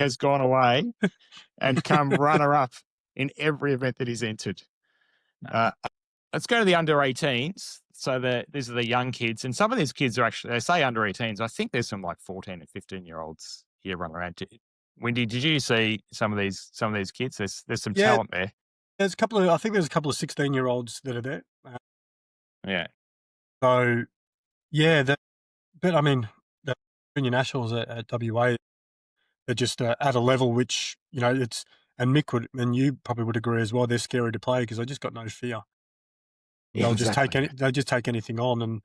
has gone away and come runner-up in every event that he's entered. Let's go to the under-18s. So these are the young kids, and some of these kids are actually, they say under-18s. I think there's some like 14 and 15-year-olds here running around. Wendy, did you see some of these kids? There's some talent there. There's a couple of, I think there's a couple of 16-year-olds that are there. Yeah. So, yeah, but I mean, the junior nationals at WA, they're just at a level which, you know, it's, and Mick would, and you probably would agree as well, they're scary to play because they just got no fear. They'll just take anything on, and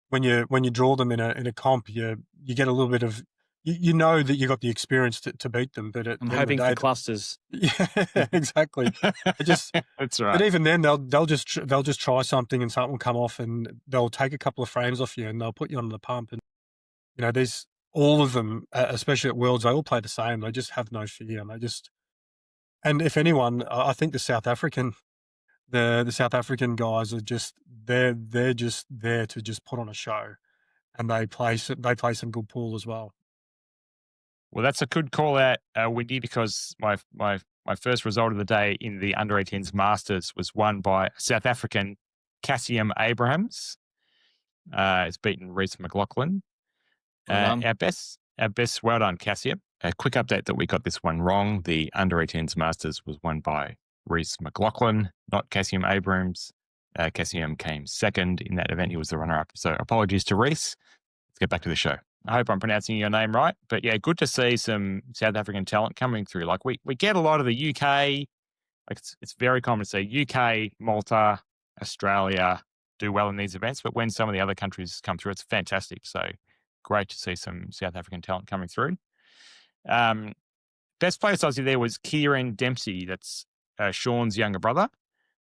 when you draw them in a comp, you get a little bit of, you know that you got the experience to beat them. But I'm hoping for clusters. Yeah, exactly. That's right. But even then, they'll just try something and something will come off, and they'll take a couple of frames off you, and they'll put you on the pump. And you know, there's all of them, especially at Worlds, they all play the same. They just have no fear, and if anyone, I think the South African guys are just they're just there to just put on a show, and they play some good pool as well. Well, that's a good call out, Windy, because my first result of the day in the under-18s Masters was won by South African Cassium Abrahams. It's beaten Reece McLaughlin. Our best, well done, Cassium. A quick update that we got this one wrong. The under-18s Masters was won by Reece McLaughlin, not Cassium Abrahams. Cassium came second in that event. He was the runner-up. So apologies to Reece. Let's get back to the show. I hope I'm pronouncing your name right. But yeah, good to see some South African talent coming through. Like we get a lot of the UK. Like it's very common to see UK, Malta, Australia do well in these events. But when some of the other countries come through, it's fantastic. So great to see some South African talent coming through. Best placed Aussie there was Kieran Dempsey. That's Sean's younger brother.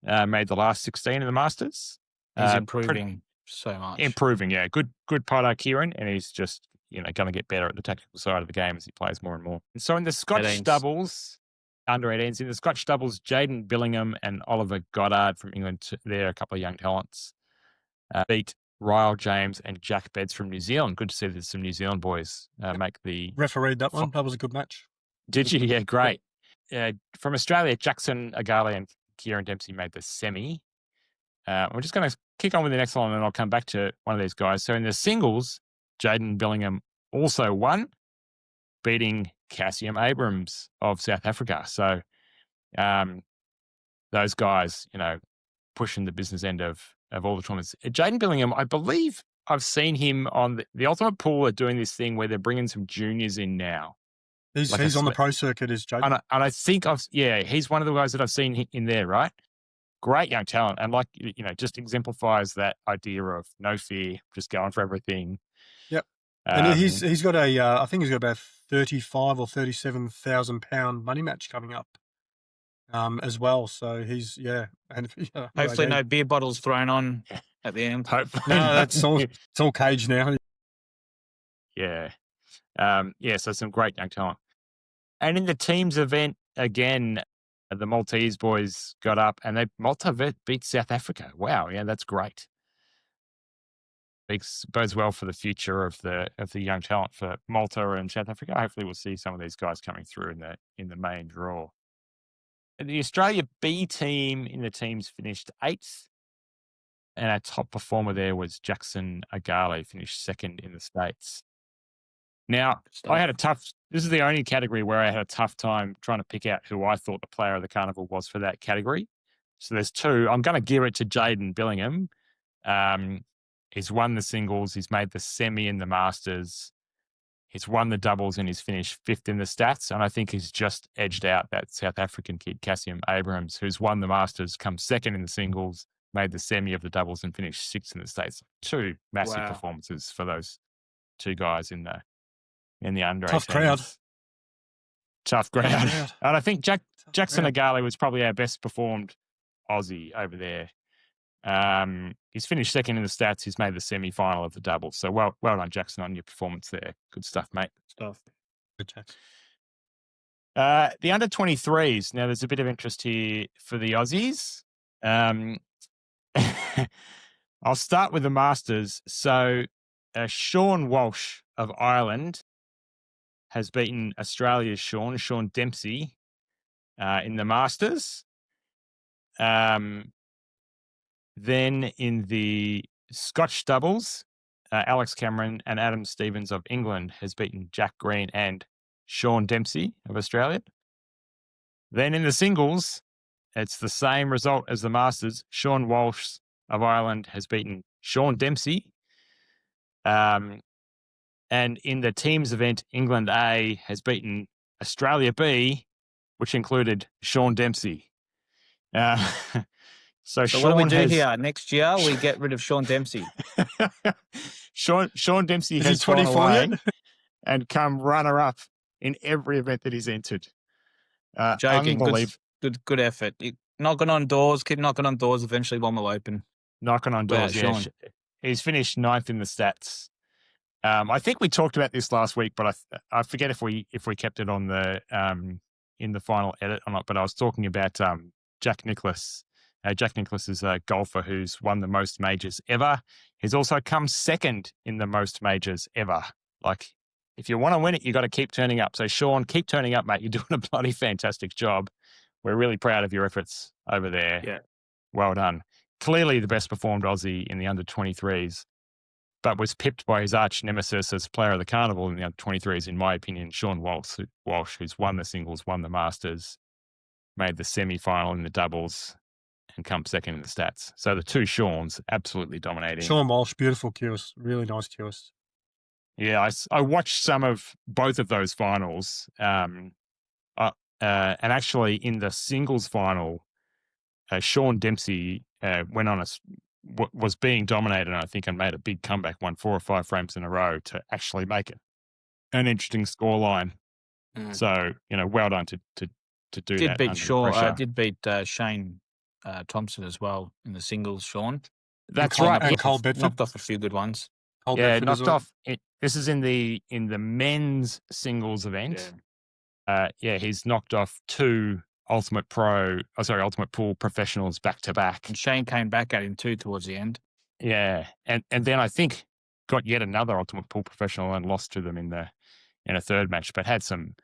Made the last 16 in the Masters. He's improving so much. Improving, yeah. Good putter, Kieran, and he's just going to get better at the tactical side of the game as he plays more and more. And so in the Scotch doubles, under 18s, in the Scotch doubles, Jaden Billingham and Oliver Goddard from England, they're a couple of young talents, beat Ryle James and Jack Bedds from New Zealand. Good to see that some New Zealand boys make the... Refereed that one. That was a good match. Did you? Yeah, great. From Australia, Jackson Agale and Kieran Dempsey made the semi. I'm just going to kick on with the next one, and then I'll come back to one of these guys. So in the singles, Jaden Billingham also won, beating Cassium Abrahams of South Africa. So those guys, pushing the business end of all the tournaments. Jaden Billingham, I believe I've seen him on the Ultimate Pool are doing this thing where they're bringing some juniors in now. He's on the pro circuit, is Jaden. And I think he's one of the guys that I've seen in there, right? Great young talent, and just exemplifies that idea of no fear, just going for everything. Yep, and he's got I think he's got about 35 or 37,000 pound money match coming up, as well. So he's and hopefully no beer bottles thrown on at the end. Hopefully, no, it's all caged now. Yeah, So some great young talent, and in the teams event again. The Maltese boys got up and Malta beat South Africa. Wow, yeah, that's great. Bodes well for the future of the young talent for Malta and South Africa. Hopefully, we'll see some of these guys coming through in the main draw. The Australia B team in the teams finished 8th, and our top performer there was Jackson Agale, finished 2nd in the States. Now, this is the only category where I had a tough time trying to pick out who I thought the player of the carnival was for that category. So there's 2. I'm going to give it to Jaden Billingham. He's won the singles. He's made the semi in the Masters. He's won the doubles and he's finished 5th in the stats. And I think he's just edged out that South African kid, Cassium Abrahams, who's won the Masters, come 2nd in the singles, made the semi of the doubles and finished 6th in the States. 2 massive performances for those 2 guys in the under 18s. Tough crowd. And I think Jackson Agale was probably our best performed Aussie over there. He's finished 2nd in the stats. He's made the semi-final of the doubles. So well done, Jackson, on your performance there. Good stuff, mate. Good Jackson. The under 23s. Now there's a bit of interest here for the Aussies. I'll start with the Masters. So Sean Walsh of Ireland has beaten Australia's Sean Dempsey, in the Masters. Then in the Scotch doubles, Alex Cameron and Adam Stevens of England has beaten Jack Green and Sean Dempsey of Australia. Then in the singles, it's the same result as the Masters. Sean Walsh of Ireland has beaten Sean Dempsey. And in the teams event, England A has beaten Australia B, which included Sean Dempsey. So So what do we Sean do has... here? Next year, we get rid of Sean Dempsey. Sean Dempsey Is he has gone 24 away yet? and come runner-up in every event that he's entered. Joking. Unbelievable. Good effort. Keep knocking on doors. Eventually one will open. Knocking on doors, yeah. Sean. He's finished 9th in the stats. I think we talked about this last week, but I forget if we kept it on the in the final edit or not. But I was talking about Jack Nicklaus. Jack Nicklaus is a golfer who's won the most majors ever. He's also come second in the most majors ever. Like, if you want to win it, you got to keep turning up. So, Sean, keep turning up, mate. You're doing a bloody fantastic job. We're really proud of your efforts over there. Yeah. Well done. Clearly the best performed Aussie in the under-23s, but was pipped by his arch nemesis as player of the carnival in the under-23s, in my opinion, Sean Walsh, who's won the singles, won the Masters, made the semi-final in the doubles, and come second in the stats. So the two Seans absolutely dominating. Sean Walsh, beautiful cues. Really nice cues. Yeah, I watched some of both of those finals. And actually in the singles final, Sean Dempsey went on was being dominated, I think, and made a big comeback, won 4 or 5 frames in a row to actually make it an interesting scoreline. So, well done to do that. Did beat Shane Thompson as well in the singles, Sean. That's and right. And Cole Bedford. Knocked off a few good ones. Cole Yeah, Bedford knocked as well. off. This is in the men's singles event. He's knocked off 2 Ultimate Pool professionals back to back. And Shane came back at him too towards the end. Yeah, and then I think got yet another Ultimate Pool professional and lost to them in a third match, but had some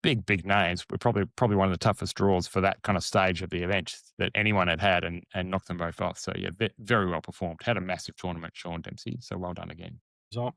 big names. We're probably one of the toughest draws for that kind of stage of the event that anyone had and knocked them both off. So yeah, very well performed. Had a massive tournament, Sean Dempsey. So well done again. So